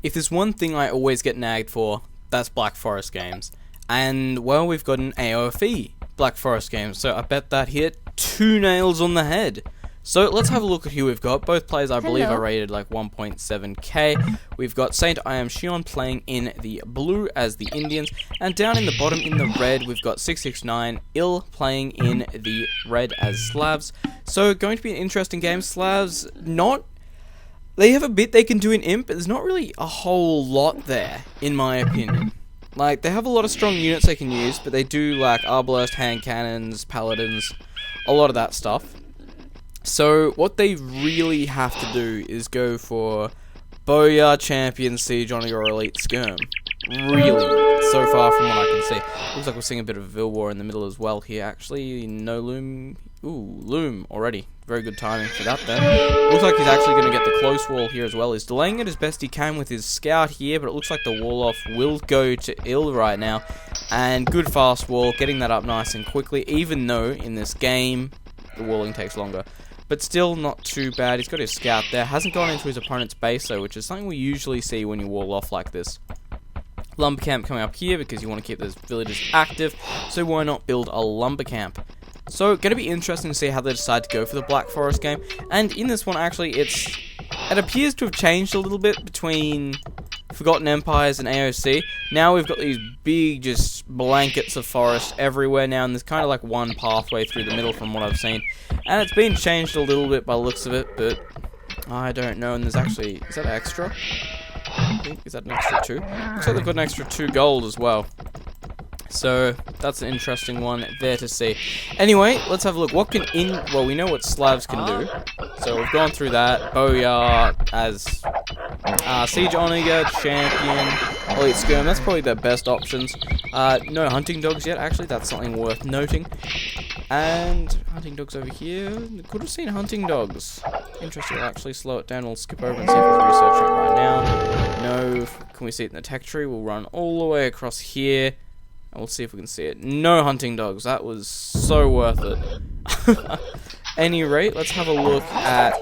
if there's one thing I always get nagged for, that's Black Forest games. And, well, we've got an AOFE Black Forest game, so I bet that hit 2 nails on the head. So let's have a look at who we've got. Both players, I believe, are rated like 1.7k. We've got Saint I Am Shion playing in the blue as the Indians, and down in the bottom in the red, we've got 669 Ill playing in the red as Slavs. So going to be an interesting game. Slavs, they have a bit they can do in Imp, but there's not really a whole lot there, in my opinion. Like, they have a lot of strong units they can use, but they do like arbalest, hand cannons, paladins, a lot of that stuff. So, what they really have to do is go for Booyah, Champion, Siege, Honor, or Elite Skirm. Really, so far from what I can see. Looks like we're seeing a bit of Vil War in the middle as well here, actually. No Loom. Ooh, Loom already. Very good timing for that then. Looks like he's actually going to get the close wall here as well. He's delaying it as best he can with his scout here, but it looks like the wall off will go to Ill right now. And good fast wall, getting that up nice and quickly, even though in this game, the walling takes longer. But still not too bad. He's got his scout there. Hasn't gone into his opponent's base though, which is something we usually see when you wall off like this. Lumber camp coming up here because you want to keep those villages active, so why not build a lumber camp? So, going to be interesting to see how they decide to go for the Black Forest game. And in this one, actually, it appears to have changed a little bit between Forgotten Empires and AOC. Now we've got these big, just blankets of forest everywhere now, and there's kind of like one pathway through the middle from what I've seen. And it's been changed a little bit by the looks of it, but I don't know. And there's actually, is that extra? I think, is that an extra 2? Looks like they've got an extra 2 gold as well. So, that's an interesting one there to see. Anyway, let's have a look. What can well, we know what Slavs can do. So, we've gone through that. Booyah as Siege Oniga, Champion, Elite Skirm. That's probably their best options. No hunting dogs yet, actually. That's something worth noting. And hunting dogs over here. Could have seen hunting dogs. Interesting. I'll actually slow it down. We'll skip over and see if he's researching it right now. No. Can we see it in the tech tree? We'll run all the way across here. And we'll see if we can see it. No hunting dogs. That was so worth it. Any rate, let's have a look at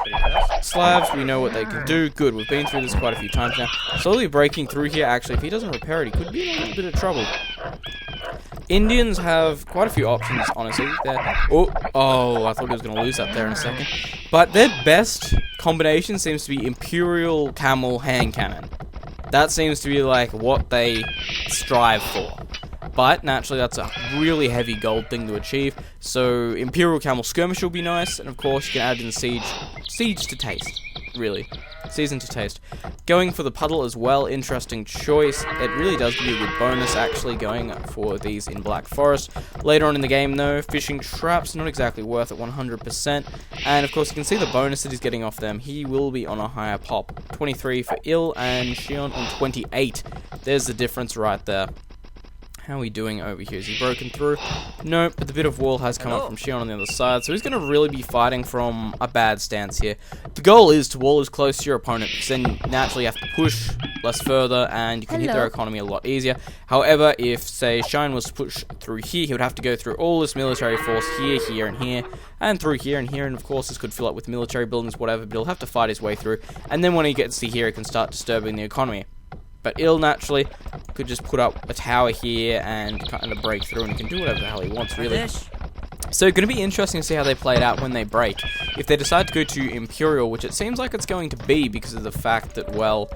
Slavs. We know what they can do. Good. We've been through this quite a few times now. Slowly breaking through here. Actually, if he doesn't repair it, he could be in a little bit of trouble. Indians have quite a few options, honestly. Oh, I thought he was going to lose that there in a second. But their best combination seems to be Imperial Camel Hand Cannon. That seems to be like what they strive for. But naturally, that's a really heavy gold thing to achieve. So Imperial Camel Skirmish will be nice, and of course you can add in Siege to taste. Really, season to taste. Going for the puddle as well, interesting choice. It really does give you a good bonus actually going for these in Black Forest. Later on in the game though, fishing traps, not exactly worth it 100%. And of course you can see the bonus that he's getting off them. He will be on a higher pop. 23 for Ill and Shion on 28. There's the difference right there. How are we doing over here? Is he broken through? Nope, but the bit of wall has come up from Shion on the other side, so he's going to really be fighting from a bad stance here. The goal is to wall as close to your opponent, because then naturally you have to push less further, and you can hit their economy a lot easier. However, if, say, Shine was to push through here, he would have to go through all this military force here, here, and here, and through here and here, and of course this could fill up with military buildings, whatever, but he'll have to fight his way through, and then when he gets to here, he can start disturbing the economy. But Ill, naturally, could just put up a tower here and kind of break through, and he can do whatever the hell he wants, really. So, going to be interesting to see how they play it out when they break. If they decide to go to Imperial, which it seems like it's going to be because of the fact that, well,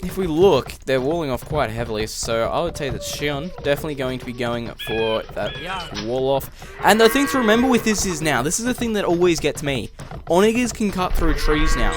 if we look, they're walling off quite heavily, so I would say that Shion definitely going to be going for that wall off. And the thing to remember with this is now, this is the thing that always gets me. Onigas can cut through trees now,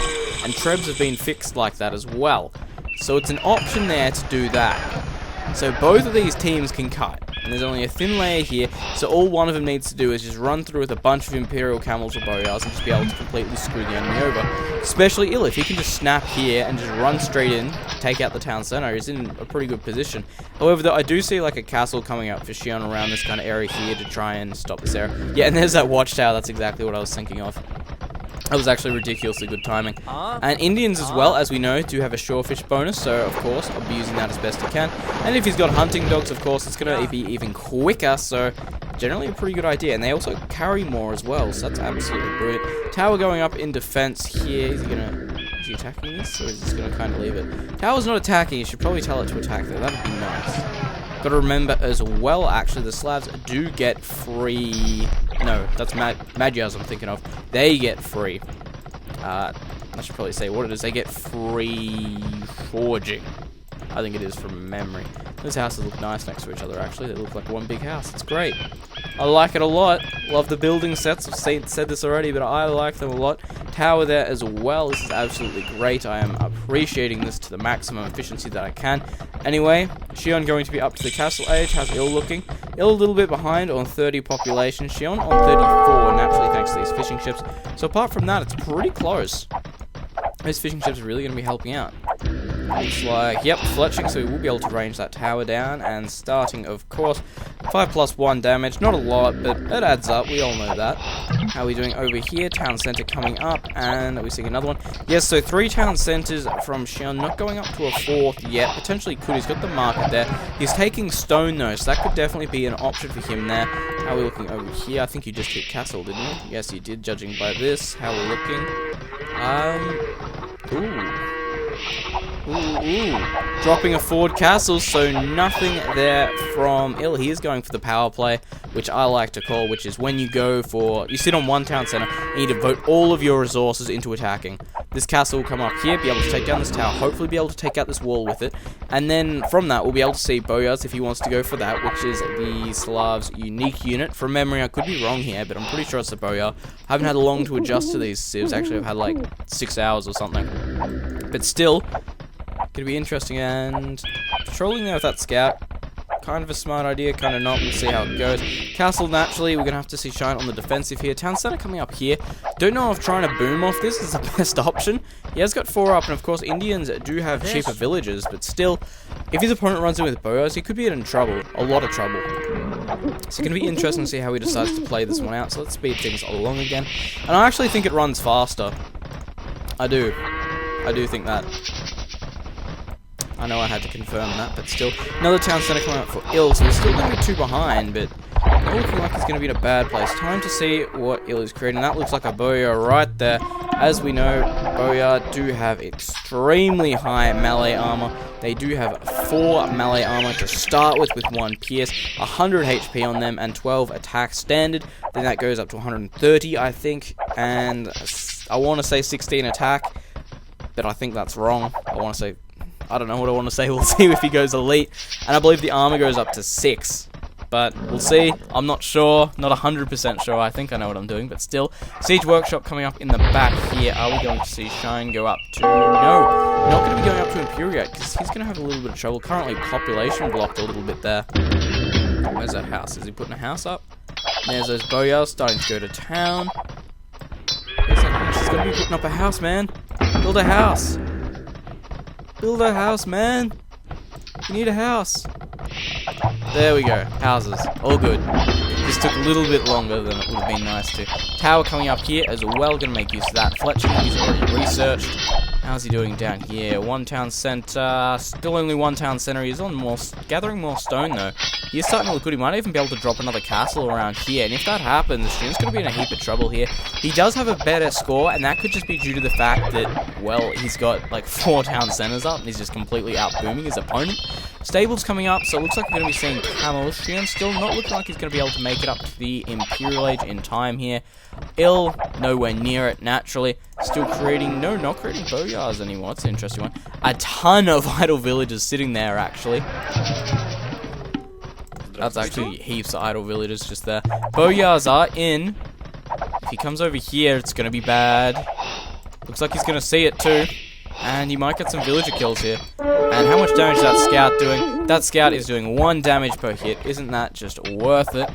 and Trebs have been fixed like that as well. So it's an option there to do that. So both of these teams can cut. And there's only a thin layer here, so all one of them needs to do is just run through with a bunch of Imperial Camels or Booyahs and just be able to completely screw the enemy over. Especially Ill, if he can just snap here and just run straight in, take out the town center, he's in a pretty good position. However, though, I do see like a castle coming up for Shion around this kind of area here to try and stop this area. Yeah, and there's that watchtower, that's exactly what I was thinking of. That was actually ridiculously good timing. And Indians as well, as we know, do have a shorefish bonus, so of course I'll be using that as best I can. And if he's got hunting dogs, of course, it's going to be even quicker, so generally a pretty good idea. And they also carry more as well, so that's absolutely brilliant. Tower going up in defense here. Is he going to Is he attacking this, or is he just going to kind of leave it? Tower's not attacking. You should probably tell it to attack there. That would be nice. Got to remember as well, actually, the slabs do get free... No, that's Magyars I'm thinking of. They get free. I should probably say what it is. They get free forging. I think it is from memory. Those houses look nice next to each other, actually. They look like one big house. It's great. I like it a lot. Love the building sets. I've said this already, but I like them a lot. Tower there as well. This is absolutely great. I am appreciating this to the maximum efficiency that I can. Anyway, Shion going to be up to the castle age. How's Il looking? Il a little bit behind on 30 population. Shion on 34, naturally thanks to these fishing ships. So apart from that, it's pretty close. Those fishing ships are really going to be helping out. Looks like, yep, fletching, so we will be able to range that tower down, and starting, of course, 5+1 damage, not a lot, but it adds up, we all know that. How are we doing over here? Town center coming up, and are we seeing another one? Yes, so 3 town centers from Shion, not going up to a 4th yet, potentially could, he's got the market there. He's taking stone though, so that could definitely be an option for him there. How are we looking over here? I think you just hit castle, didn't you? Yes, you did, judging by this. How are we looking? Ooh. Dropping a forward castle, so nothing there from Il. He is going for the power play, which I like to call, which is when you sit on one town center, you need to devote all of your resources into attacking. This castle will come up here, be able to take down this tower, hopefully be able to take out this wall with it, and then from that we'll be able to see Boyars if he wants to go for that, which is the Slav's unique unit. From memory, I could be wrong here, but I'm pretty sure it's the Boyar. I haven't had long to adjust to these civs, actually I've had like 6 hours or something. But still, gonna be interesting, and patrolling there with that scout, kind of a smart idea, kind of not. We'll see how it goes. Castle, naturally, we're gonna have to see Shine on the defensive here. Town center coming up here. Don't know if trying to boom off this is the best option. He has got 4 up, and of course, Indians do have cheaper villages, but still, if his opponent runs in with bows, he could be in trouble, a lot of trouble. So it's gonna be interesting to see how he decides to play this one out. So let's speed things along again, and I actually think it runs faster. I do think that. I know I had to confirm that, but still. Another town center coming up for Il, so we're still going to be 2 behind, but not looking like it's going to be in a bad place. Time to see what Il is creating. That looks like a Boyar right there. As we know, Boyar do have extremely high melee armor. They do have 4 melee armor to start with 1 pierce, 100 HP on them, and 12 attack standard. Then that goes up to 130, I think, and I want to say 16 attack, but I think that's wrong. I don't know what I want to say. We'll see if he goes elite. And I believe the armor goes up to 6. But we'll see. I'm not sure. Not 100% sure. I think I know what I'm doing. But still. Siege Workshop coming up in the back here. Are we going to see Shine go up to... No. Not going to be going up to Imperiate, because he's going to have a little bit of trouble. Currently population blocked a little bit there. Where's that house? Is he putting a house up? There's those Boyars starting to go to town. Where's that house? He's going to be putting up a house, man. Build a house. Build a house, man. You need a house. There we go. Houses. All good. This took a little bit longer than it would have been nice to. Tower coming up here as well. Going to make use of that. Fletcher, he's already researched. How's he doing down here? 1 town center. Still only 1 town center. He's on gathering more stone though. He's starting to look good. He might even be able to drop another castle around here. And if that happens, Shin's going to be in a heap of trouble here. He does have a better score, and that could just be due to the fact that, well, he's got like 4 town centers up, and he's just completely out-booming his opponent. Stables coming up, so it looks like we're going to be seeing camels. Shin still not looking like he's going to be able to make it up to the Imperial Age in time here. Il, nowhere near it, naturally. Still creating, no, not creating Boyars anymore. That's an interesting one. A ton of idle villagers sitting there, actually. That's actually heaps of idle villagers just there. Boyars are in. If he comes over here, it's going to be bad. Looks like he's going to see it too. And he might get some villager kills here. And how much damage is that scout doing? That scout is doing 1 damage per hit. Isn't that just worth it?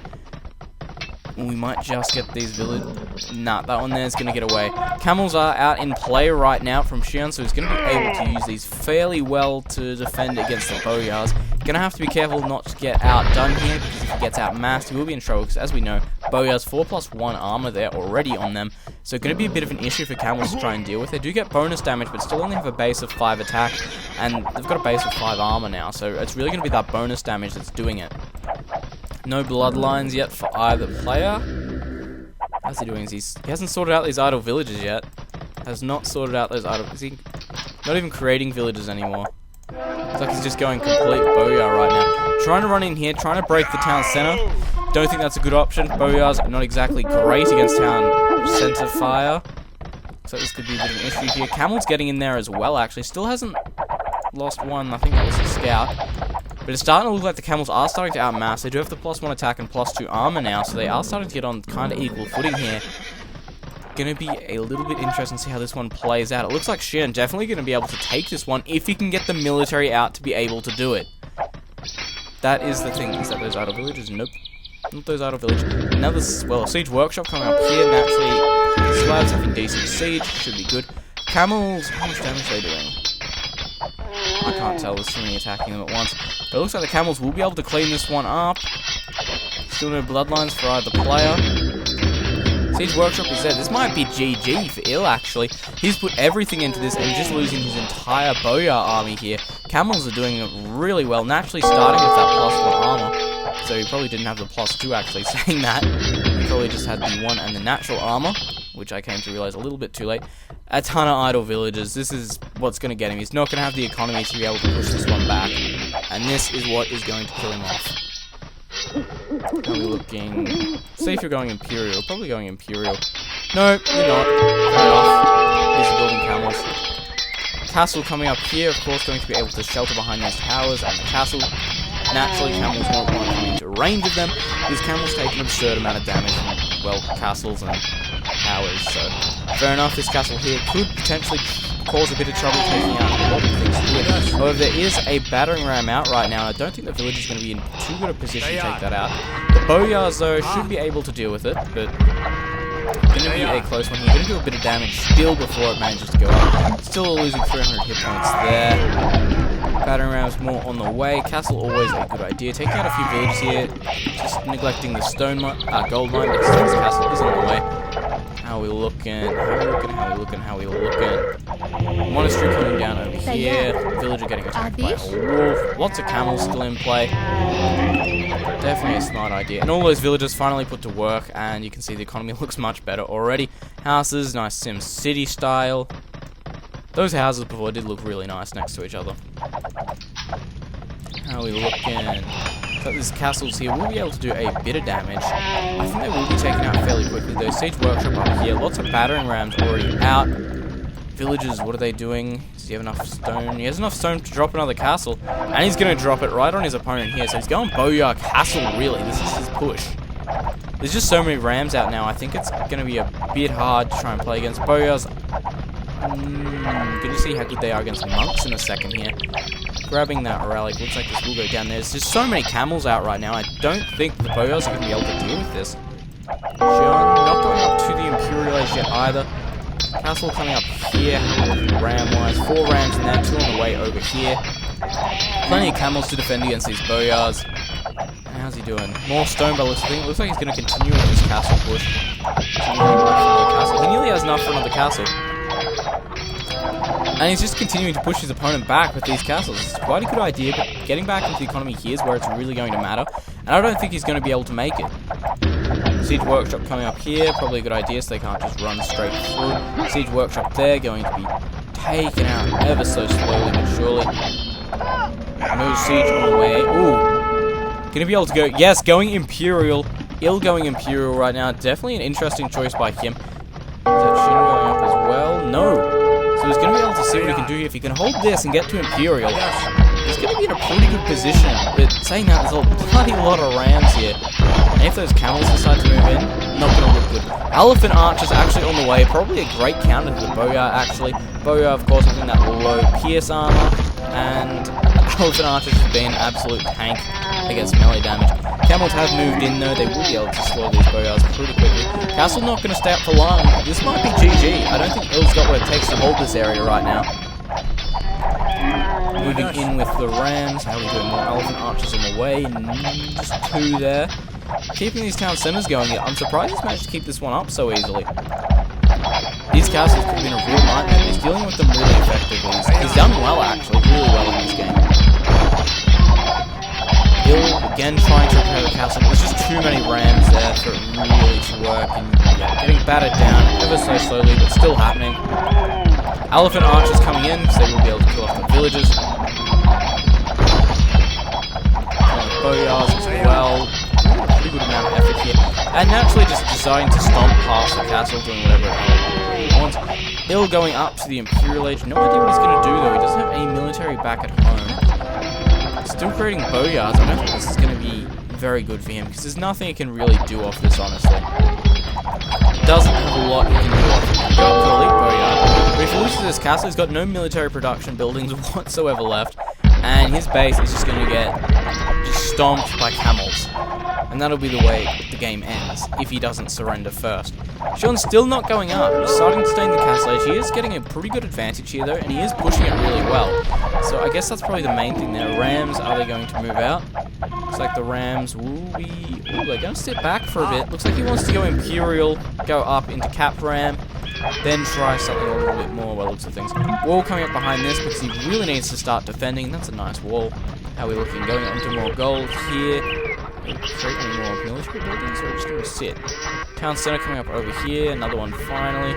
We might just get these villagers. Nah, that one there is going to get away. Camels are out in play right now from Shion, so he's going to be able to use these fairly well to defend against the Boyars. Going to have to be careful not to get outdone here, because if he gets outmassed, he will be in trouble, because as we know, Boyars 4+1 armor there already on them, so going to be a bit of an issue for Camels to try and deal with. They do get bonus damage, but still only have a base of 5 attack, and they've got a base of 5 armor now, so it's really going to be that bonus damage that's doing it. No bloodlines yet for either player. How's he doing? He hasn't sorted out these idle villages yet. has not sorted out those items. Is he not even creating villages anymore? It's like he's just going complete booyah right now. Trying to run in here, trying to break the town center. Don't think that's a good option. Booyah's not exactly great against town center fire. So this could be a bit of an issue here. Camel's getting in there as well, actually. Still hasn't lost one. I think that was a scout. But it's starting to look like the camels are starting to outmass. They do have the +1 attack and +2 armor now, so they are starting to get on kind of equal footing here. Gonna be a little bit interesting to see how this one plays out. It looks like Shen definitely gonna be able to take this one if he can get the military out to be able to do it. That is the thing. Is that those idle villages? Nope. Not those idle villages. Another, well, siege workshop coming up here. Naturally, slabs having decent siege. Should be good. Camels, how much damage are they doing? I can't tell. There's too many attacking them at once. But it looks like the camels will be able to clean this one up. Still no bloodlines for either player. Siege Workshop is there. This might be GG for Ill, actually. He's put everything into this and just losing his entire Booyah army here. Camels are doing it really well, naturally starting with that +1 armor. So he probably didn't have the +2 actually saying that. He probably just had the 1 and the natural armor, which I came to realize a little bit too late. A ton of idle villages. This is what's going to get him. He's not going to have the economy to be able to push this one back. And this is what is going to kill him off. Are we looking... See if you're going Imperial. Probably going Imperial. No, you're not. Fair enough. These are building camels. Castle coming up here, of course, going to be able to shelter behind those towers and the castle. Naturally, camels won't want to come into range of them, because camels take an absurd amount of damage from, well, castles and towers. So, fair enough, this castle here could potentially cause a bit of trouble taking out a lot of things here. However, there is a battering ram out right now, and I don't think the village is going to be in too good a position to take that out. The Booyahs, though, should be able to deal with it, but going to be a close one. He's going to do a bit of damage still before it manages to go up. Still losing 300 hit points there. Battering rams more on the way. Castle always a good idea. Taking out a few villages here. Just neglecting the stone gold mine, but still this castle is on the way. How are we looking? How are we looking? Monastery coming down over here. Villager getting attacked by a wolf. Lots of camels still in play. Definitely a smart idea. And all those villagers finally put to work, and you can see the economy looks much better already. Houses, nice Sim City style. Those houses before did look really nice next to each other. How are we looking? So these castles here will be able to do a bit of damage. I think they will be taken out fairly quickly though. Siege Workshop up here. Lots of battering rams already out. Villagers, what are they doing? Does he have enough stone? He has enough stone to drop another castle. And he's going to drop it right on his opponent here. So he's going Booyah Castle, really. This is his push. There's just so many rams out now. I think it's going to be a bit hard to try and play against Booyahs. Good to see how good they are against monks in a second here. Grabbing that relic. Looks like this will go down there. There's just so many camels out right now. I don't think the Booyahs are going to be able to deal with this. John not going up to the Imperial Age yet either. Castle coming up here, ram-wise. 4 rams in there, 2 on the way over here. Plenty of camels to defend against these Booyahs. How's he doing? More stone by looks of things. Looks like he's going to continue with this castle push. He nearly has enough for another castle. And he's just continuing to push his opponent back with these castles. It's quite a good idea, but getting back into the economy here is where it's really going to matter. And I don't think he's going to be able to make it. Siege Workshop coming up here, probably a good idea so they can't just run straight through. Siege Workshop there, going to be taken out ever so slowly but surely. No siege on the way. Ooh. Gonna be able to go, yes, going Imperial. Ill going Imperial right now. Definitely an interesting choice by him. Is that Shin going up as well? No. So he's going to be able to see what he can do here. If he can hold this and get to Imperial, he's going to be in a pretty good position. But saying that, there's a bloody lot of rams here. And if those camels decide to move in, not going to look good. Elephant Archers actually on the way. Probably a great counter to the Booyah, actually. Booyah, of course, having that low pierce armor. And Elephant Archers have been an absolute tank against melee damage. Camels have moved in though, they will be able to slaughter these Booyahs pretty quickly. Castle not going to stay up for long. This might be GG. I don't think Ill's got what it takes to hold this area right now. Moving in with the rams. How are we doing? More Elephant Archers on the way. Just 2 there. Keeping these town centers going here. I'm surprised he's managed to keep this one up so easily. These castles could have been a real nightmare. He's dealing with them really effectively. He's done well actually, really well in this game. Ill again trying to repair the castle. There's just too many rams there for it really to work, and yeah, getting battered down ever so slowly, but still happening. Elephant archers coming in, so they will be able to kill off the villagers. Bowyards as well. Pretty good amount of effort here. And naturally just deciding to stomp past the castle, doing whatever he wants. Ill going up to the Imperial Age. No idea what he's going to do though. He doesn't have any military back at home. Still creating bowyards. I don't think this is going to be very good for him, because there's nothing he can really do off this, honestly. Doesn't have a lot he can do off it. He can go up to elite bowyard. But if he loses this castle, he's got no military production buildings whatsoever left. And his base is just going to get just stomped by camels. And that'll be the way the game ends, if he doesn't surrender first. Sean's still not going up. He's starting to stay in the castle age. He is getting a pretty good advantage here, though, and he is pushing it really well. So I guess that's probably the main thing there. Rams, are they going to move out? Looks like the Rams will be... Ooh, they're going to sit back for a bit. Looks like he wants to go Imperial, go up into Cap Ram, then try something a little bit more by the looks of things. Wall coming up behind this because he really needs to start defending. That's a nice wall. How are we looking? Going on to more gold here. Create any more military buildings, or we're just going to sit. Town Center coming up over here. Another one finally.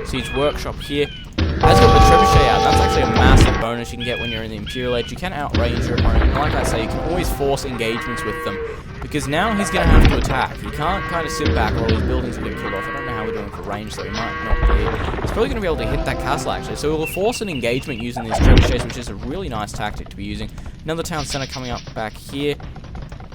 Siege Workshop here. As got the Trebuchet out. That's actually a massive bonus you can get when you're in the Imperial Age. You can outrange your opponent. And like I say, you can always force engagements with them, because now he's going to have to attack. He can't kind of sit back while these buildings will get killed off. I don't know how we're doing for range, so he might not be. He's probably going to be able to hit that castle, actually. So he'll force an engagement using these Trebuchets, which is a really nice tactic to be using. Another Town Center coming up back here.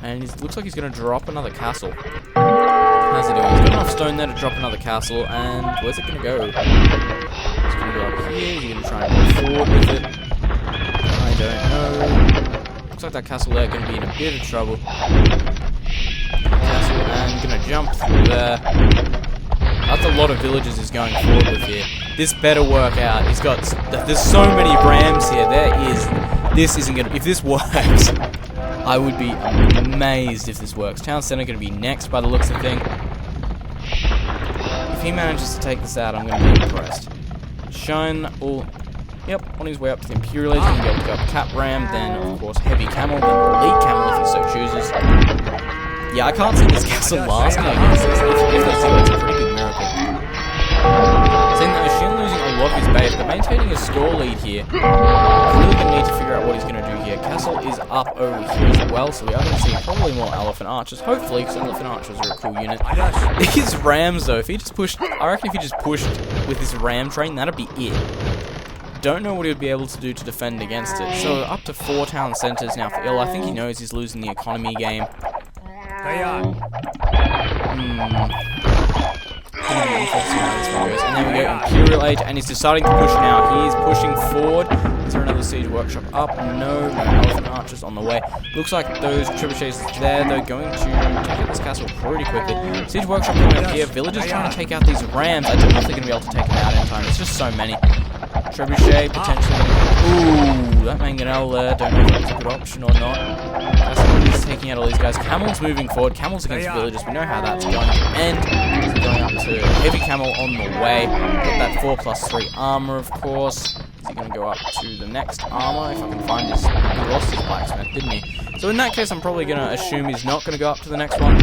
And it looks like he's going to drop another castle. How's he doing? He's got enough stone there to drop another castle. And where's it going to go? It's going to go up here. He's going to try and move forward with it. I don't know. Looks like that castle there is going to be in a bit of trouble. Castle, and going to jump through there. That's a lot of villages he's going forward with here. This better work out. He's got... There's so many rams here. This isn't going to... If this works... I would be amazed if this works. Town Center going to be next by the looks of things. If he manages to take this out, I'm going to be impressed. Shine all... Yep, on his way up to the Imperial Age. He's going to be able to go up Cap Ram, then of course Heavy Camel, then Elite Camel if he so chooses. Yeah, I can't see this castle lasting, I guess. If that's so, it's a pretty good miracle. Seeing that Machine losing a lot of his base, but maintaining his score lead here. Really going to need to figure out what he's going to do here. Castle is up over here as well, so we are going to see probably more Elephant Archers, hopefully, because Elephant Archers are a cool unit. These Rams, though, if he just pushed, I reckon if he just pushed with this Ram train, that'd be it. Don't know what he would be able to do to defend against it. So up to 4 town centers now for Ill. I think he knows he's losing the economy game. And then we go Imperial Age, and he's deciding to push now. He's pushing forward. Is there another Siege Workshop up? No, Elephant Archers on the way. Looks like those Trebuchets there, they're going to take out this castle pretty quickly. Siege Workshop coming up here. Villagers trying to take out these Rams. I don't know if they're going to be able to take them out in time. It's just so many. Trebuchet potentially. Ooh, that Mangonel there. Don't know if that's a good option or not. That's what he's taking out all these guys. Camels moving forward. Camels against villagers. We know how that's going to end. So going up to Heavy Camel on the way. Get that 4+3 armor, of course. Is he going to go up to the next armor? If I can find his... He lost his blacksmith, didn't he? So in that case, I'm probably going to assume he's not going to go up to the next one.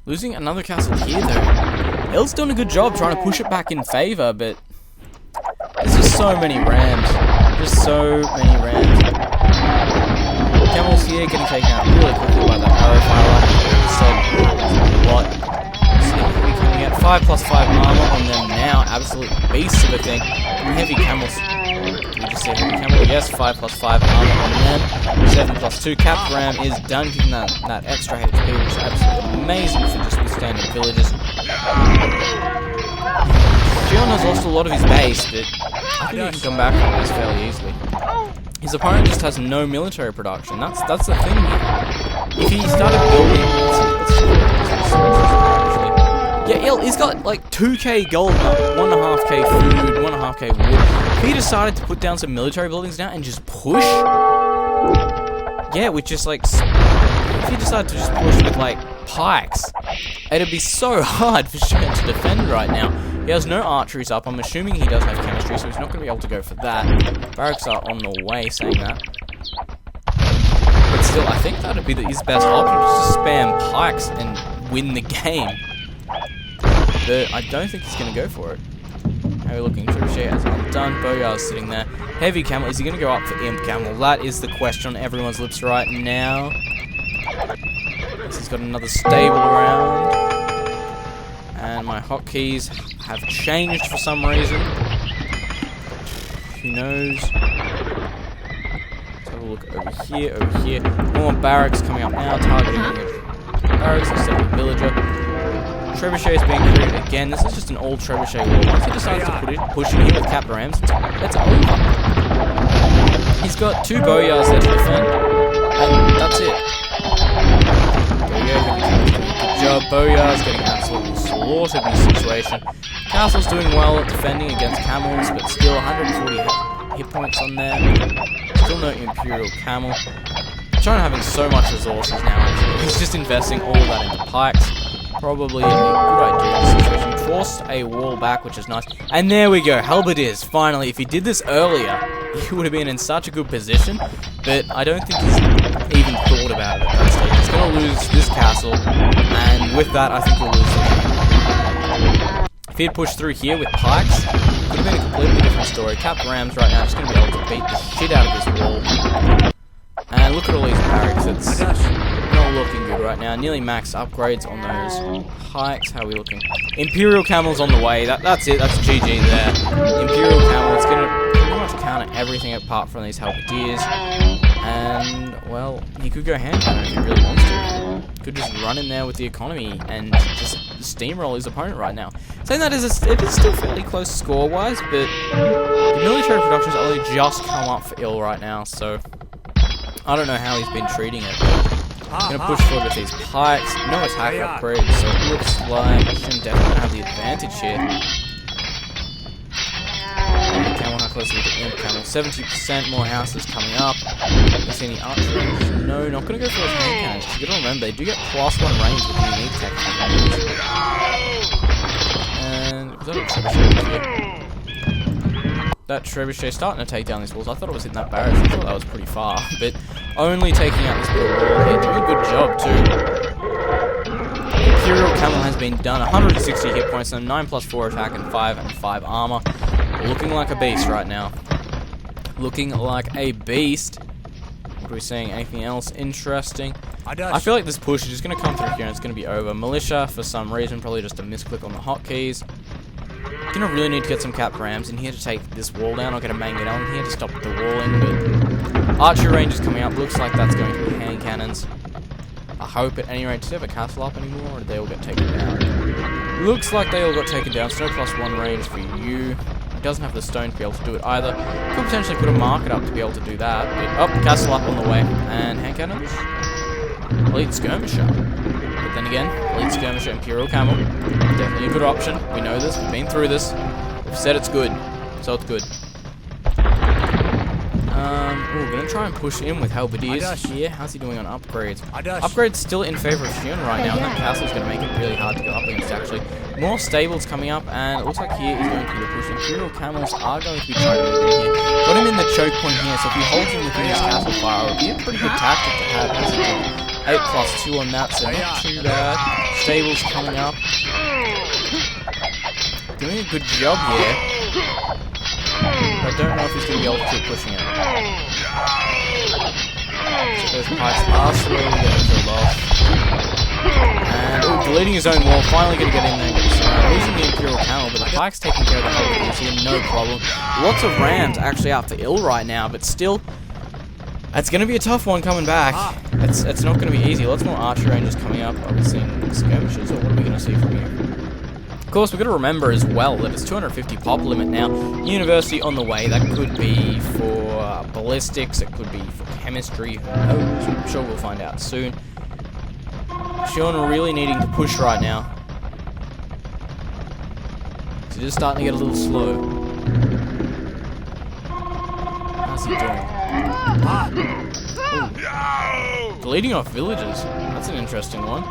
Losing another castle here, though. Ill's done a good job trying to push it back in favor, but... There's just so many Rams. Just so many Rams. Camels here getting taken out really quickly by that arrow fire. Like a lot. We're coming at 5+5 armor on them now. Absolute beasts of a thing. And Heavy Camels. Did we just say Heavy Camel? Yes, 5+5 armor on them. 7+2. Cap Ram is done, giving that extra HP, which is absolutely amazing for just withstanding villages. Gion has lost a lot of his base, but I think he can come back from this fairly easily. His opponent just has no military production. That's the thing here. If he started building... Yeah, he's got like 2k gold, 1.5k food, 1.5k wood. If he decided to put down some military buildings now and just push... Yeah, with just like... If he decided to just push with like pikes, it'd be so hard for Shen to defend right now. He has no archeries up. I'm assuming he does have chemistry, so he's not going to be able to go for that. Barracks are on the way, saying that. still, I think that would be his best option, just to spam pikes and win the game. But I don't think he's going to go for it. How are we looking? Trebuchet has undone. Boyar's sitting there. Heavy Camel. Is he going to go up for Imp Camel? That is the question on everyone's lips right now. He's got another stable around. And my hotkeys have changed for some reason. Who knows? Let's have a look over here, over here. More barracks coming up now, targeting the barracks instead of the villager. Trebuchet is being created again. This is just an old Trebuchet wall. Once he decides to push in here with Cap Rams, it's over. He's got 2 Boyars there to defend. And that's it. There we go. Good job. Boyar's getting absolutely slaughtered in this situation. Castle's doing well at defending against camels, but still 140 hit points on there. Still no Imperial Camel. China having so much resources now. He's just investing all of that into pikes. Probably a good idea in this situation. Forced a wall back, which is nice. And there we go. Halberdiers, finally. If he did this earlier, he would have been in such a good position. But I don't think he's even thought about it at that stage. He's going to lose this castle. And with that, I think he'll lose the game. If he had pushed through here with pikes, it would have been a completely different story. Cap Rams right now is going to be able to beat the shit out of this wall. And look at all these barracks. It's not looking good right now. Nearly maxed upgrades on those pikes. How are we looking? Imperial Camel's on the way. That's it. That's GG there. Imperial Camel. It's going to pretty much counter everything apart from these halberdiers. And, well, he could go hand cannon if he really wants to. Could just run in there with the economy and just steamroll his opponent right now. Saying that it is still fairly close score-wise, but the military production's only just come up for ill right now, so I don't know how he's been treating it. I'm going to push forward with these pikes. No attack upgrades, so it looks like Shin definitely have the advantage here. Camel, how close are we to Imp Camel? 70% more houses coming up. You see any archery? No, not going to go for those hand cannons. You got to remember, they do get +1 range with the unique tech. And was that a trebuchet here? That trebuchet starting to take down these walls. I thought it was hitting that barracks. I thought that was pretty far, but only taking out this bit of wall here. Doing a good job too. Imperial Camel has been done. 160 hit points and 9+4 attack and 5 armor. Looking like a beast right now. Looking like a beast. What are we seeing? Anything else interesting? I feel like this push is just going to come through here and it's going to be over. Militia, for some reason, probably just a misclick on the hotkeys. Gonna really need to get some Cap Rams in here to take this wall down. I'll get a mangonel in here to stop the walling, but archery range is coming up. Looks like that's going to be hand cannons. I hope at any rate. Does he have a castle up anymore, or did they all get taken down? Looks like they all got taken down. So no +1 range for you. He doesn't have the stone to be able to do it either. Could potentially put a market up to be able to do that. But, castle up on the way. And hand cannons? Elite Skirmisher. But then again, Elite Skirmisher, Imperial Camel. Definitely a good option. We know this. We've been through this. We've said it's good. So it's good. We're going to try and push in with halberdiers here. How's he doing on upgrades? Upgrades still in favor of Shion right now, and that castle's going to make it really hard to go up against, actually. More stables coming up, and it looks like here is going to be the push. Imperial Camels are going to be trying to move in here. Got him in the choke point here, so if he holds him within his castle fire, it would be a pretty good tactic to have. 8+2 on that, so not too bad. Stables coming up. Doing a good job here. I don't know if he's going to be able to keep pushing it. So those pikes are slowly getting killed off. And, deleting his own wall, finally going to get in there and get the surround. Losing the Imperial Camel, but the pike's taking care of the halberdiers here, no problem. Lots of rams actually after ill right now, but still, it's going to be a tough one coming back. It's not going to be easy. Lots more archer ranges coming up. Are we seeing skirmishes, or what are we going to see from here? Of course, we've got to remember as well that it's 250 pop limit now. University on the way. That could be for ballistics. It could be for chemistry. Who knows? I'm sure we'll find out soon. Shion really needing to push right now. It's just starting to get a little slow. How's he doing? Deleting off villagers. That's an interesting one.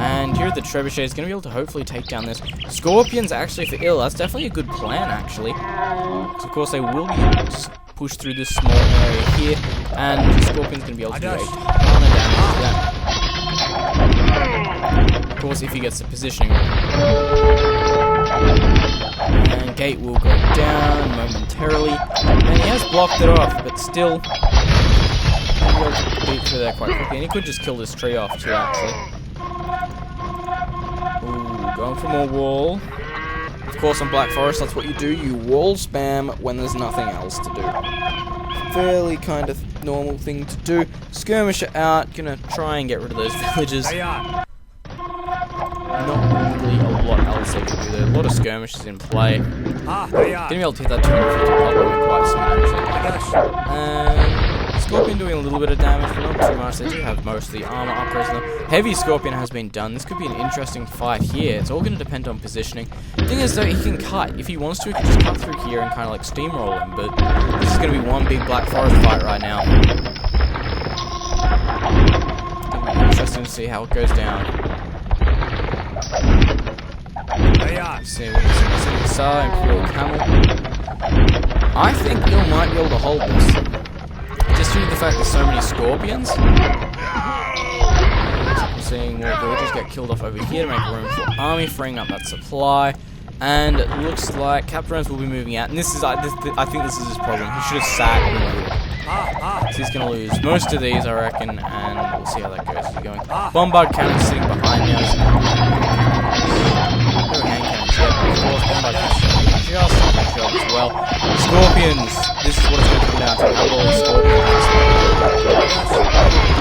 And here at the Trebuchet is going to be able to hopefully take down this. Scorpions actually for ill. That's definitely a good plan, actually. So of course, they will be just push through this small area here, and the Scorpion's going to be able to do a ton of damage to that. Of course, if he gets the positioning. And Gate will go down momentarily, and he has blocked it off, but still, he'll be able to beat through there quite quickly, and he could just kill this tree off too, actually. Ooh, going for more wall. Of course, on Black Forest, that's what you do. You wall spam when there's nothing else to do. Fairly kind of normal thing to do. Skirmisher out. Gonna try and get rid of those villages. Not really a lot else they can do there. A lot of skirmishes in play. Gonna be able to hit that 250 problem quite soon, actually. Scorpion doing a little bit of damage, but not too much. They do have most of the armor upgrades now. Heavy Scorpion has been done. This could be an interesting fight here. It's all going to depend on positioning. The thing is, though, he can cut. If he wants to, he can just cut through here and kind of like steamroll him, but this is going to be one big Black Forest fight right now. It'll be interesting to see how it goes down. Let's see what he's going to see. Sar, Imperial Camel. I think he might be able to hold this. Just due to the fact there's so many Scorpions. We're seeing more villagers get killed off over here to make room for army, freeing up that supply. And it looks like Captains will be moving out. And this is, I think this is his problem. He should have sat in the middle. So he's going to lose most of these, I reckon, and we'll see how that goes. He's going. Bombard cannon sitting behind now. No hand cannons yet, but of course, bombard cannons just a good job as well. Scorpions! This is what it's going to come down to. How well is Scorpion is.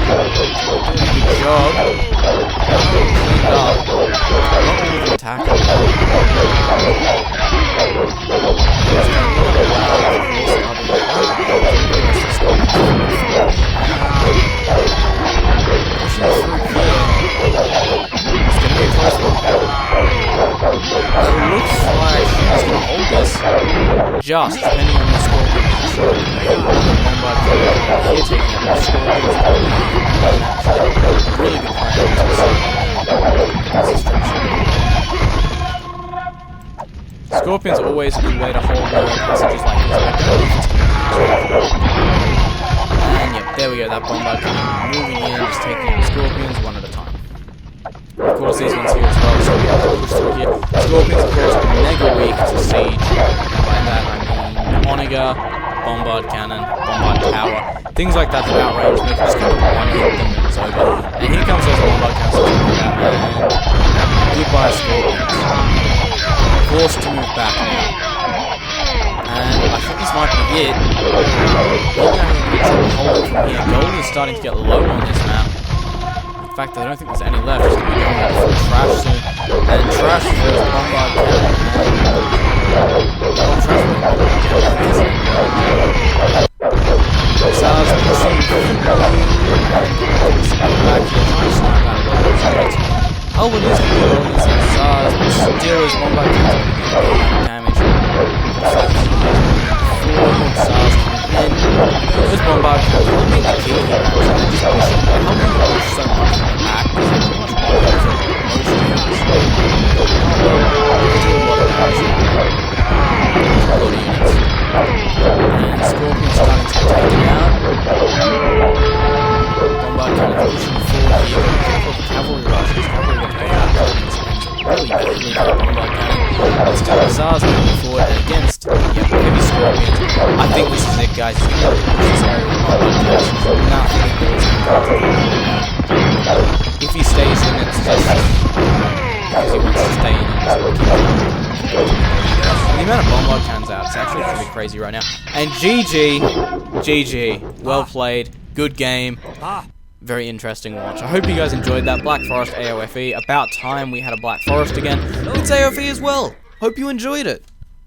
Doing a good job. Cleaned up. Not really attacking. Just depending on the Scorpion. Here taking out the Scorpions. Really good plan. Scorpion's always a good way to hold low passages like this. And yep, there we go. That bombard moving in, just taking out Scorpions one at a time. Of course, these ones here as well, so we have to push through here. Scorpions, of course, are mega weak to siege. By that, I mean Onager, bombard cannon, bombard tower, things like that that outrange them. They can just kind of one-hit them and it's over. And here comes those bombard cannons, and goodbye Scorpions. Forced to move back now. And I think this might be it. We're going to have a trouble holding from here. Gold is starting to get low on this map. In fact, I don't think there's any left. It's going to be going into full trash soon. And trash is those bombard cannon. Sars pushing back here, trying to snipe out of it. Oh, it is good on this Sars, but still is one by damage. Four Sars coming in. Those bombard cannons will be the key here. They're just pushing. They're helping to push so much from the back because they're pretty much bombers and motion units. They do a lot of damage. A lot of units. And Scorpion's starting to take it out. Bombard cannon pushing forward here. Careful the cavalry rushes. Cavalry with bombard cannons and really badly for the bombard cannon. But still the Tsars moving forward against heavy Scorpions. I think this is it, guys. He's going to have to push this area with bombard cannons. Nothing else can come to him. If he stays in, it's just because he wants to stay in and the amount of bombard cannons out, it's actually pretty crazy right now. And GG, well played, good game, very interesting watch. I hope you guys enjoyed that. Black Forest AOFE, about time we had a Black Forest again. It's AOFE as well, hope you enjoyed it.